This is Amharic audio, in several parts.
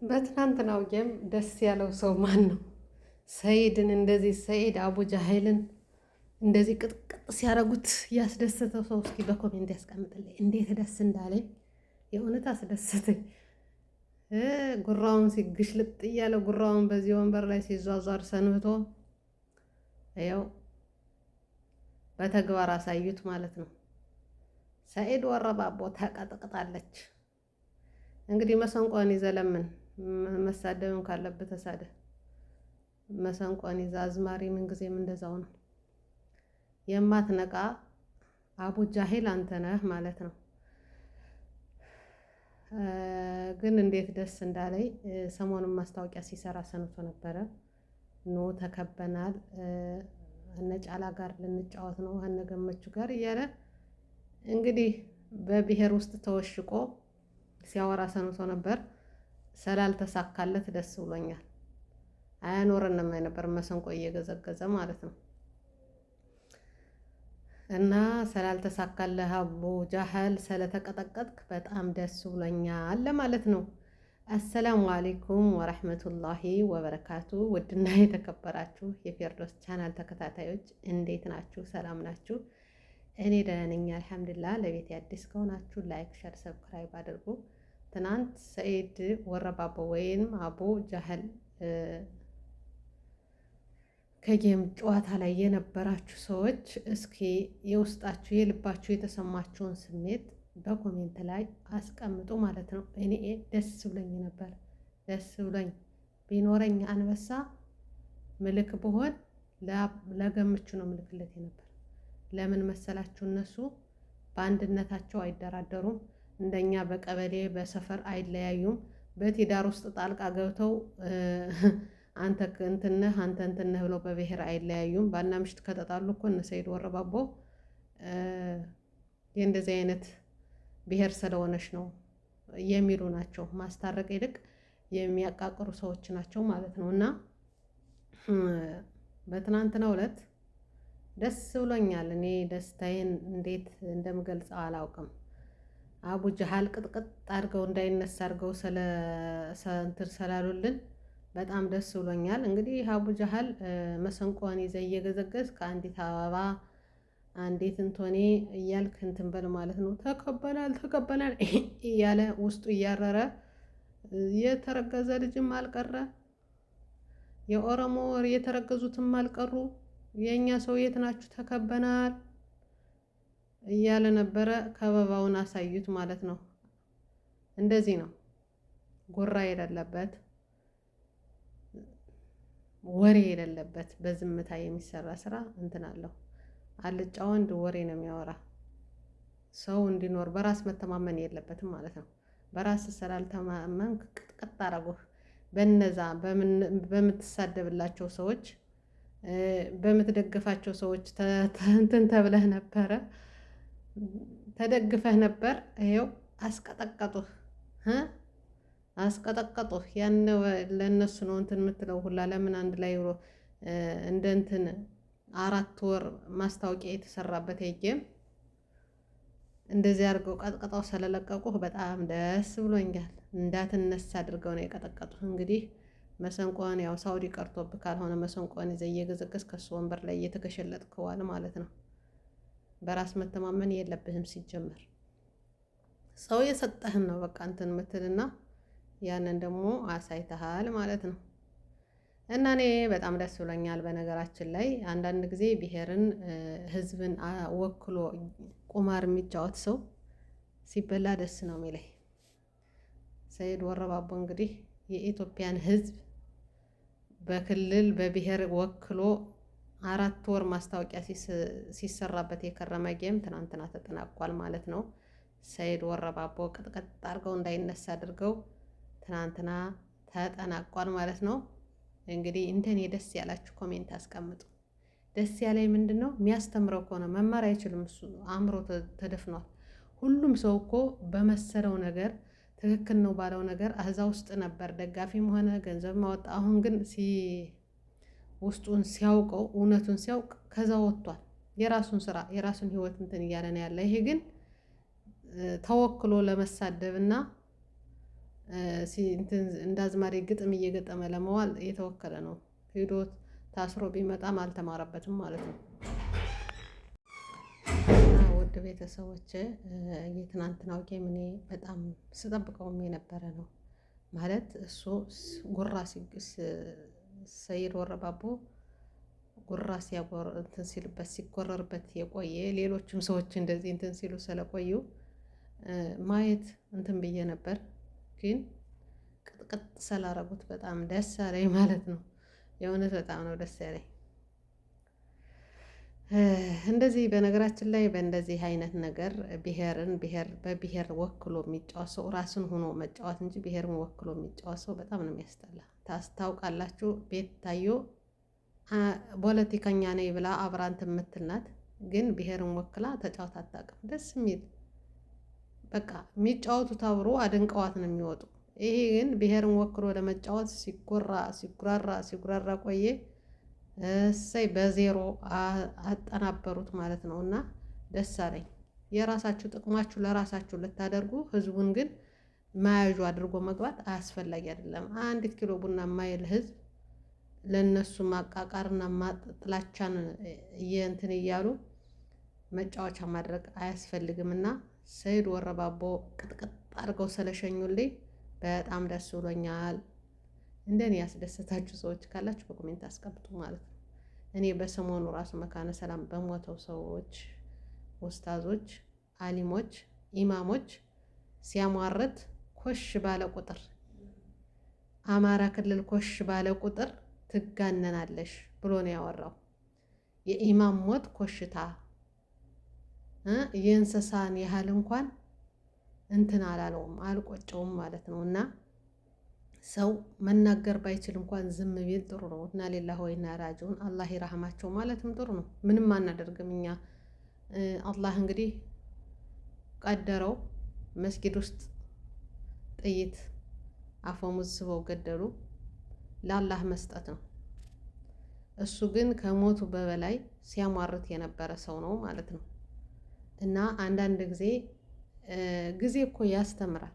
በትናንትናው ጌም ደስ ያለው ሰው ማን ነው? ሰይድን እንደዚህ ሰይድ አቡ ጃሄልን እንደዚህ ቅጥቅጥ ሲያደርጉት ያስደሰተው ሰው እስኪ በኮሜንት ያስቀምጥልኝ። እንዴት ደስ እንዳለኝ የእውነት አስደሰተኝ። ጉራውን ሲግሽልጥ እያለ ጉራውን በዚህ ወንበር ላይ ሲዟዟር ሰንብቶ ያው በተግባር አሳዩት ማለት ነው። ሰኢድ ወረባቦ ተቀጥቅጣለች። እንግዲህ መሰንቆን ይዘህ ለምን መሳደብም ካለብህ ተሳደብ። መሰንቆን ይዘህ አዝማሪ ምንጊዜም እንደዛው ነው። የማትነቃ አቡ ጃሂል አንተ ነህ ማለት ነው። ግን እንዴት ደስ እንዳለኝ ሰሞኑን ማስታወቂያ ሲሰራ ሰንቶ ነበረ። ኖ ተከበናል፣ እነ ጫላ ጋር ልንጫወት ነው እነ ገመቹ ጋር እያለ እንግዲህ በብሔር ውስጥ ተወሽቆ ሲያወራ ሰንቶ ነበር። ስላልተሳካለት ደስ ብሎኛል። አያኖረንም ነበር መሰንቆ እየገዘገዘ ማለት ነው። እና ስላልተሳካለህ አቡ ጃህል ስለተቀጠቀጥክ በጣም ደስ ብሎኛል ለማለት ነው። አሰላሙ አሌይኩም ወረህመቱላሂ ወበረካቱ። ውድና የተከበራችሁ የፌርዶስ ቻናል ተከታታዮች እንዴት ናችሁ? ሰላም ናችሁ? እኔ ደህና ነኝ አልሐምዱሊላህ። ለቤት አዲስ ከሆናችሁ ላይክ፣ ሸር፣ ሰብስክራይብ አድርጉ። ትናንት ሰኢድ ወረባቦ ወይም አቡ ጃህል ከጌም ጨዋታ ላይ የነበራችሁ ሰዎች እስኪ የውስጣችሁ የልባችሁ የተሰማችሁን ስሜት በኮሜንት ላይ አስቀምጡ ማለት ነው። እኔ ደስ ብሎኝ ነበር። ደስ ብሎኝ ቢኖረኝ አንበሳ ምልክ ብሆን ለገምቹ ነው ምልክለት ነበር። ለምን መሰላችሁ? እነሱ በአንድነታቸው አይደራደሩም። እንደኛ በቀበሌ በሰፈር አይለያዩም። በትዳር ውስጥ ጣልቃ ገብተው አንተ እንትን ነህ አንተ እንትን ነህ ብለው በብሔር አይለያዩም። ባልና ምሽት ከተጣሉ እኮ እነ ሰኢድ ወረባቦ የእንደዚህ አይነት ብሔር ስለሆነች ነው የሚሉ ናቸው። ማስታረቅ ይልቅ የሚያቃቅሩ ሰዎች ናቸው ማለት ነው። እና በትናንትናው ዕለት ደስ ብሎኛል። እኔ ደስታዬን እንዴት እንደምገልጸው አላውቅም። አቡ ጃህል ቅጥቅጥ አድርገው እንዳይነሳ አድርገው እንትን ስላሉልን በጣም ደስ ብሎኛል። እንግዲህ አቡ ጃህል መሰንቆን ይዘህ እየገዘገዝ ከአንዲት አበባ አንዲት እንቶኔ እያልክ እንትን በል ማለት ነው። ተከበናል እያለ ውስጡ እያረረ የተረገዘ ልጅም አልቀረ፣ የኦሮሞ የተረገዙትም አልቀሩ። የእኛ ሰው የት ናችሁ? ተከበናል እያለ ነበረ። ከበባውን አሳዩት ማለት ነው። እንደዚህ ነው ጉራ የሌለበት ወሬ የሌለበት በዝምታ የሚሰራ ስራ እንትን አለው። አልጫ ወንድ ወሬ ነው የሚያወራ። ሰው እንዲኖር በራስ መተማመን የለበትም ማለት ነው። በራስ ስላልተማመንክ ቅጥቅጥ አረጉህ። በነዛ በምትሳደብላቸው ሰዎች በምትደግፋቸው ሰዎች እንትን ተብለህ ነበረ፣ ተደግፈህ ነበር። ይኸው አስቀጠቀጡህ አስቀጠቀጡህ። ያን ለእነሱ ነው እንትን የምትለው ሁላ። ለምን አንድ ላይ እንደ እንትን 4 ወር ማስታወቂያ የተሰራበት ጌም እንደዚህ አድርገው ቀጥቅጠው ስለለቀቁህ በጣም ደስ ብሎኛል። እንዳትነሳ አድርገው ነው የቀጠቀጡህ። እንግዲህ መሰንቆን ያው ሳውዲ ቀርቶብህ ካልሆነ መሰንቆን ይዘህ እየገዘገዝ ከሱ ወንበር ላይ እየተከሸለጥከዋል ማለት ነው። በራስ መተማመን የለብህም ሲጀመር። ሰው የሰጠህን ነው በቃ እንትን ምትልና ያንን ደግሞ አሳይተሃል ማለት ነው። እና እኔ በጣም ደስ ብሎኛል። በነገራችን ላይ አንዳንድ ጊዜ ብሔርን ህዝብን ወክሎ ቁማር የሚጫወት ሰው ሲበላ ደስ ነው የሚለኝ። ሰኢድ ወረባቦ እንግዲህ የኢትዮጵያን ህዝብ በክልል በብሔር ወክሎ 4 ወር ማስታወቂያ ሲሰራበት የከረመ ጌም ትናንትና ተጠናቋል ማለት ነው። ሰኢድ ወረባቦ ቅጥቅጥ አድርገው እንዳይነሳ አድርገው ትናንትና ተጠናቋል ማለት ነው። እንግዲህ እንደኔ ደስ ያላችሁ ኮሜንት አስቀምጡ። ደስ ያለኝ ምንድን ነው? የሚያስተምረው ከሆነ መማር አይችልም እሱ አእምሮ ተደፍኗል። ሁሉም ሰው እኮ በመሰለው ነገር ትክክል ነው ባለው ነገር እዛ ውስጥ ነበር ደጋፊም ሆነ ገንዘብ ማወጣ። አሁን ግን ውስጡን ሲያውቀው እውነቱን ሲያውቅ ከዛ ወጥቷል። የራሱን ስራ የራሱን ህይወት እንትን እያለ ነው ያለ። ይሄ ግን ተወክሎ ለመሳደብ እና እንደ አዝማሪ ግጥም እየገጠመ ለመዋል የተወከለ ነው። ሄዶ ታስሮ ቢመጣም አልተማረበትም ማለት ነው። እና ውድ ቤተሰቦች የትናንትናው ጌም እኔ በጣም ስጠብቀውም የነበረ ነው ማለት እሱ ጉራ ሰይድ ወረባቦ ጉራ ሲጎረርበት የቆየ ሌሎችም ሰዎች እንደዚህ እንትን ሲሉ ስለቆዩ ማየት እንትን ብዬ ነበር፣ ግን ቅጥቅጥ ስላረጉት በጣም ደስ አለኝ ማለት ነው። የእውነት በጣም ነው ደስ ያለኝ። እንደዚህ በነገራችን ላይ በእንደዚህ አይነት ነገር በብሔር ወክሎ የሚጫወት ሰው ራስን ሆኖ መጫወት እንጂ ብሔርን ወክሎ የሚጫወት ሰው በጣም ነው የሚያስጠላ። ታስታውቃላችሁ ቤታዮ ፖለቲከኛ ነኝ ብላ አብራንት የምትል ናት፣ ግን ብሔርን ወክላ ተጫወት አታውቅም። ደስ የሚል በቃ የሚጫወቱት አብሮ አድንቀዋት ነው የሚወጡ። ይሄ ግን ብሔርን ወክሎ ለመጫወት ሲጉራራ ቆየ። እሰይ በዜሮ አጠናበሩት ማለት ነው። እና ደስ አለኝ። የራሳችሁ ጥቅማችሁ ለራሳችሁ ልታደርጉ፣ ህዝቡን ግን መያዡ አድርጎ መግባት አያስፈላጊ አይደለም። 1 ኪሎ ቡና የማይል ህዝብ ለነሱ ማቃቃርና ማጥላቻን እንትን እያሉ መጫወቻ ማድረግ አያስፈልግም። እና ሰይድ ወረባቦ ቅጥቅጥ አድርገው ስለሸኙልኝ በጣም ደስ ብሎኛል። እንደኔ ያስደሰታችሁ ሰዎች ካላችሁ በኮሜንት አስቀምጡ ማለት ነው። እኔ በሰሞኑ ራሱ መካነ ሰላም በሞተው ሰዎች፣ ኡስታዞች፣ አሊሞች፣ ኢማሞች ሲያሟርት ኮሽ ባለ ቁጥር አማራ ክልል ኮሽ ባለ ቁጥር ትጋነናለሽ ብሎ ነው ያወራው። የኢማም ሞት ኮሽታ የእንስሳን ያህል እንኳን እንትን አላለውም፣ አልቆጨውም ማለት ነው። እና ሰው መናገር ባይችል እንኳን ዝም ቢል ጥሩ ነው። እና ሌላህ ወይና ራጂዑን አላህ ይራህማቸው ማለትም ጥሩ ነው። ምንም አናደርግም እኛ። አላህ እንግዲህ ቀደረው። መስጊድ ውስጥ ጥይት አፈሙዝ ስበው ገደሉ። ለአላህ መስጠት ነው። እሱ ግን ከሞቱ በበላይ ሲያሟርት የነበረ ሰው ነው ማለት ነው። እና አንዳንድ ጊዜ እኮ ያስተምራል።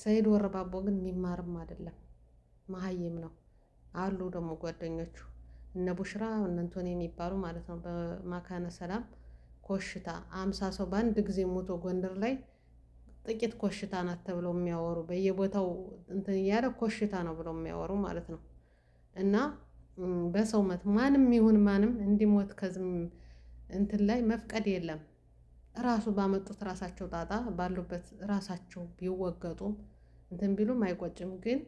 ሰይድ ወረባቦ ግን የሚማርም አይደለም፣ መሀይም ነው። አሉ ደግሞ ጓደኞቹ እነ ቡሽራ እነ እንቶኒ የሚባሉ ማለት ነው። በመካነ ሰላም ኮሽታ 50 ሰው በአንድ ጊዜ ሞቶ ጎንደር ላይ ጥቂት ኮሽታ ናት ተብለው የሚያወሩ በየቦታው እንትን እያለ ኮሽታ ነው ብለው የሚያወሩ ማለት ነው። እና በሰው መት ማንም ይሁን ማንም እንዲሞት ከዝም እንትን ላይ መፍቀድ የለም። ራሱ ባመጡት ራሳቸው ጣጣ ባሉበት ራሳቸው ቢወገጡም እንትን ቢሉም አይቆጭም። ግን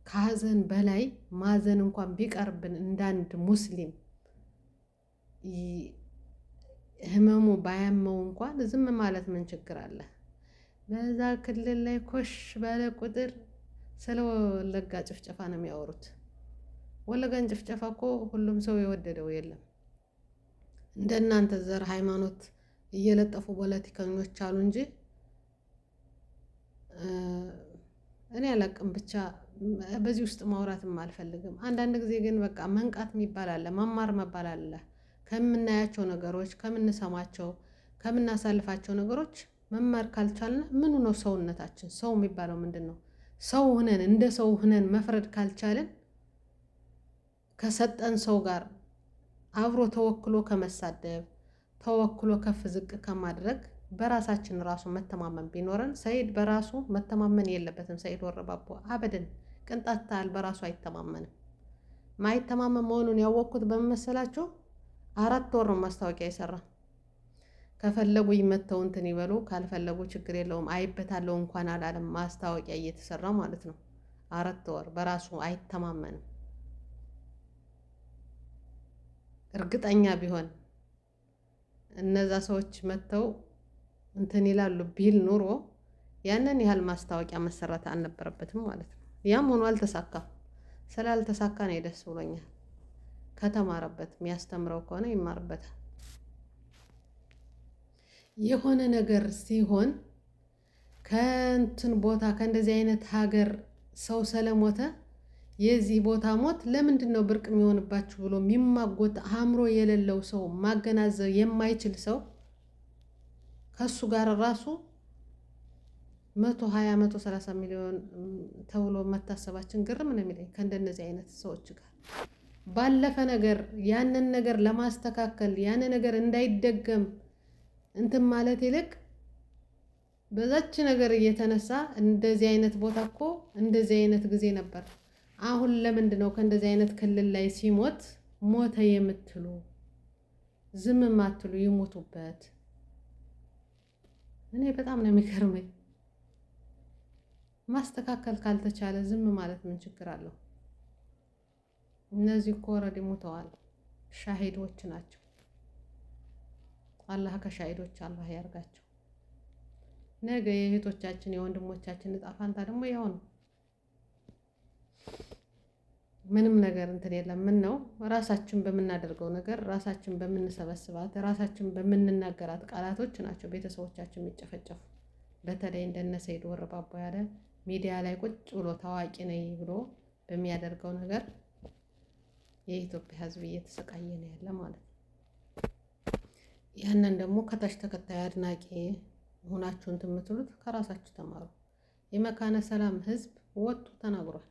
ከሀዘን በላይ ማዘን እንኳን ቢቀርብን እንዳንድ ሙስሊም ህመሙ ባያመው እንኳን ዝም ማለት ምን ችግር አለ? በዛ ክልል ላይ ኮሽ ባለ ቁጥር ስለ ወለጋ ጭፍጨፋ ነው የሚያወሩት። ወለጋን ጭፍጨፋ እኮ ሁሉም ሰው የወደደው የለም። እንደናንተ ዘር ሃይማኖት እየለጠፉ ፖለቲከኞች አሉ እንጂ እኔ አላቅም። ብቻ በዚህ ውስጥ ማውራትም አልፈልግም። አንዳንድ ጊዜ ግን በቃ መንቃት የሚባል አለ፣ መማር መባል አለ። ከምናያቸው ነገሮች፣ ከምንሰማቸው፣ ከምናሳልፋቸው ነገሮች መማር ካልቻልን ምኑ ነው ሰውነታችን? ሰው የሚባለው ምንድን ነው? ሰው ሁነን እንደ ሰው ሁነን መፍረድ ካልቻልን ከሰጠን ሰው ጋር አብሮ ተወክሎ ከመሳደብ ተወክሎ ከፍ ዝቅ ከማድረግ በራሳችን ራሱ መተማመን ቢኖረን። ሰይድ በራሱ መተማመን የለበትም። ሰይድ ወረባቦ አበደን ቅንጣት ታህል በራሱ አይተማመንም። ማይተማመን መሆኑን ያወቅኩት በመሰላቸው 4 ወር ነው ማስታወቂያ የሰራ። ከፈለጉ ይመተው እንትን ይበሉ፣ ካልፈለጉ ችግር የለውም አይበታለው እንኳን አላለም። ማስታወቂያ እየተሰራ ማለት ነው። 4 ወር በራሱ አይተማመንም። እርግጠኛ ቢሆን እነዛ ሰዎች መተው እንትን ይላሉ ቢል ኑሮ ያንን ያህል ማስታወቂያ መሰራት አልነበረበትም ማለት ነው። ያም ሆኖ አልተሳካም። ስላልተሳካ ነው ደስ ብሎኛል። ከተማረበት የሚያስተምረው ከሆነ ይማርበታል። የሆነ ነገር ሲሆን ከእንትን ቦታ ከእንደዚህ አይነት ሀገር ሰው ስለሞተ የዚህ ቦታ ሞት ለምንድን ነው ብርቅ የሚሆንባችሁ ብሎ የሚማጎት አእምሮ የሌለው ሰው፣ ማገናዘብ የማይችል ሰው ከሱ ጋር ራሱ 120 130 ሚሊዮን ተብሎ መታሰባችን ግርም ነው የሚለኝ ከእንደነዚህ አይነት ሰዎች ጋር ባለፈ ነገር ያንን ነገር ለማስተካከል ያንን ነገር እንዳይደገም እንትን ማለት ይልቅ በዛች ነገር እየተነሳ እንደዚህ አይነት ቦታ እኮ እንደዚህ አይነት ጊዜ ነበር። አሁን ለምንድን ነው ከእንደዚህ አይነት ክልል ላይ ሲሞት ሞተ የምትሉ ዝም ማትሉ? ይሞቱበት። እኔ በጣም ነው የሚገርመኝ። ማስተካከል ካልተቻለ ዝም ማለት ምን ችግር አለው? እነዚህ እኮ ኦልሬዲ ሞተዋል፣ ሻሂዶች ናቸው። አላህ ከሻሂዶች አላህ ያርጋቸው። ነገ የእህቶቻችን የወንድሞቻችን እጣ ፋንታ ደግሞ ያው ነው። ምንም ነገር እንትን የለም። ምን ነው ራሳችን በምናደርገው ነገር ራሳችን በምንሰበስባት ራሳችን በምንናገራት ቃላቶች ናቸው ቤተሰቦቻችን የሚጨፈጨፉ። በተለይ እንደነ ሰይድ ወረባቦ ያለ ሚዲያ ላይ ቁጭ ብሎ ታዋቂ ነኝ ብሎ በሚያደርገው ነገር የኢትዮጵያ ሕዝብ እየተሰቃየ ነው ያለ ማለት ነው። ያንን ደግሞ ከታች ተከታይ አድናቂ ሆናችሁ እንትን የምትሉት ከራሳችሁ ተማሩ። የመካነ ሰላም ሕዝብ ወጡ ተናግሯል።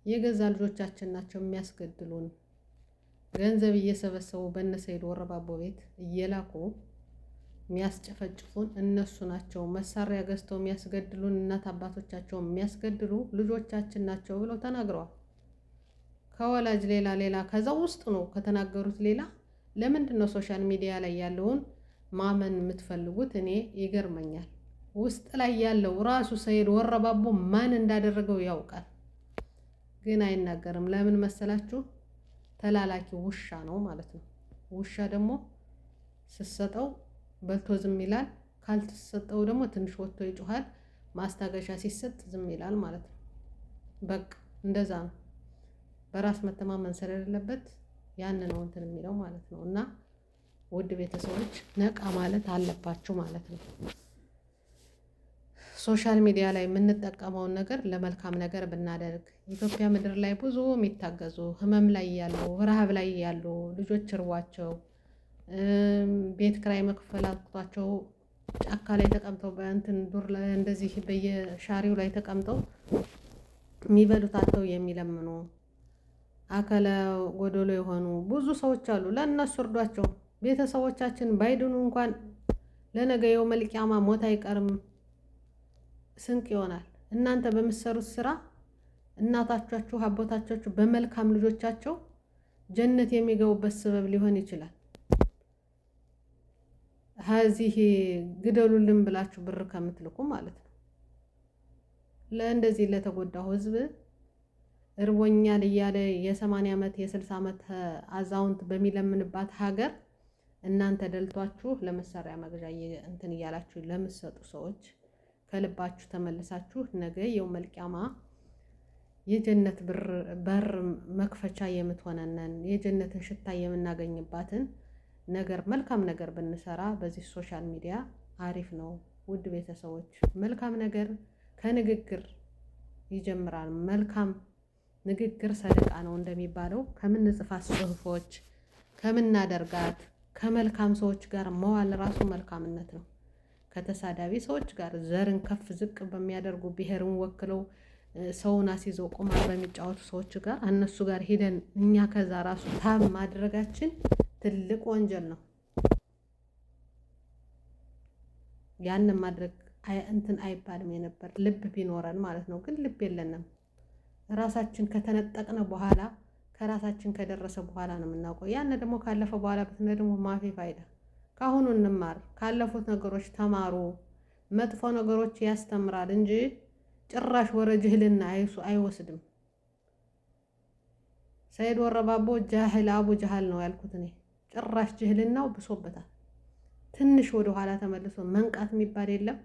የገዛ ልጆቻችን ናቸው የሚያስገድሉን። ገንዘብ እየሰበሰቡ በእነ ሰይድ ወረባቦ ቤት እየላኩ የሚያስጨፈጭፉን እነሱ ናቸው። መሳሪያ ገዝተው የሚያስገድሉን እናት አባቶቻቸው የሚያስገድሉ ልጆቻችን ናቸው ብለው ተናግረዋል። ከወላጅ ሌላ ከዛ ውስጥ ነው ከተናገሩት ሌላ ለምንድን ነው ሶሻል ሚዲያ ላይ ያለውን ማመን የምትፈልጉት? እኔ ይገርመኛል። ውስጥ ላይ ያለው ራሱ ሰይድ ወረባቦ ማን እንዳደረገው ያውቃል፣ ግን አይናገርም። ለምን መሰላችሁ? ተላላኪ ውሻ ነው ማለት ነው። ውሻ ደግሞ ስትሰጠው በልቶ ዝም ይላል፣ ካልተሰጠው ደግሞ ትንሽ ወጥቶ ይጮሃል። ማስታገሻ ሲሰጥ ዝም ይላል ማለት ነው። በቃ እንደዛ ነው። በራስ መተማመን ስለሌለበት ያን ነው እንትን የሚለው ማለት ነው። እና ውድ ቤተሰቦች ነቃ ማለት አለባችሁ ማለት ነው። ሶሻል ሚዲያ ላይ የምንጠቀመውን ነገር ለመልካም ነገር ብናደርግ ኢትዮጵያ ምድር ላይ ብዙ የሚታገዙ ህመም ላይ ያሉ ረሃብ ላይ ያሉ ልጆች እርቧቸው ቤት ክራይ መክፈል አቅቷቸው ጫካ ላይ ተቀምጠው በእንትን ዱር ላይ እንደዚህ በየሻሪው ላይ ተቀምጠው የሚበሉት አጥተው የሚለምኑ አካለ ጎደሎ የሆኑ ብዙ ሰዎች አሉ። ለእነሱ እርዷቸው። ቤተሰቦቻችን ባይድኑ እንኳን ለነገ የውመል ቂያማ ሞት አይቀርም፣ ስንቅ ይሆናል። እናንተ በምትሰሩት ስራ እናታቻችሁ አባቶቻችሁ በመልካም ልጆቻቸው ጀነት የሚገቡበት ሰበብ ሊሆን ይችላል። ሀዚህ ግደሉልን ብላችሁ ብር ከምትልኩ ማለት ነው። ለእንደዚህ ለተጎዳው ህዝብ እርቦኛል እያለ የ80 ዓመት የ60 ዓመት አዛውንት በሚለምንባት ሀገር እናንተ ደልቷችሁ ለመሳሪያ መግዣ እንትን እያላችሁ ለምትሰጡ ሰዎች ከልባችሁ ተመልሳችሁ ነገ የውመል ቂያማ የጀነት በር መክፈቻ የምትሆነንን የጀነትን ሽታ የምናገኝባትን ነገር መልካም ነገር ብንሰራ በዚህ ሶሻል ሚዲያ አሪፍ ነው። ውድ ቤተሰቦች መልካም ነገር ከንግግር ይጀምራል። መልካም ንግግር ሰደቃ ነው እንደሚባለው ከምንጽፋት ጽሁፎች ከምናደርጋት ከመልካም ሰዎች ጋር መዋል ራሱ መልካምነት ነው። ከተሳዳቢ ሰዎች ጋር ዘርን ከፍ ዝቅ በሚያደርጉ ብሔርን ወክለው ሰውን አስይዘው ቁማር በሚጫወቱ ሰዎች ጋር እነሱ ጋር ሄደን እኛ ከዛ ራሱ ታብ ማድረጋችን ትልቅ ወንጀል ነው። ያንን ማድረግ እንትን አይባልም የነበር ልብ ቢኖረን ማለት ነው። ግን ልብ የለንም። ራሳችን ከተነጠቅነ በኋላ ከራሳችን ከደረሰ በኋላ ነው የምናውቀው። ያን ደግሞ ካለፈ በኋላ በትነ ደግሞ ማፊ ፋይዳ። ካሁኑ እንማር፣ ካለፉት ነገሮች ተማሩ። መጥፎ ነገሮች ያስተምራል እንጂ ጭራሽ ወረ ጅህልና አይወስድም። ሰይድ ወረባቦ ጃህል አቡ ጃህል ነው ያልኩት እኔ። ጭራሽ ጅህልናው ብሶበታል። ትንሽ ወደ ኋላ ተመልሶ መንቃት የሚባል የለም፣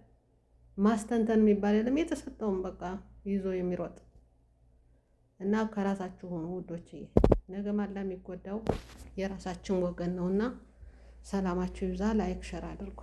ማስተንተን የሚባል የለም። የተሰጠውን በቃ ይዞ የሚሮጥ እና ከራሳችሁ ሆኑ ውዶችዬ። ነገ ማላ የሚጎዳው የራሳችን ወገን ነውና ሰላማችሁ ይብዛ። ላይክ ሸር አድርጉ።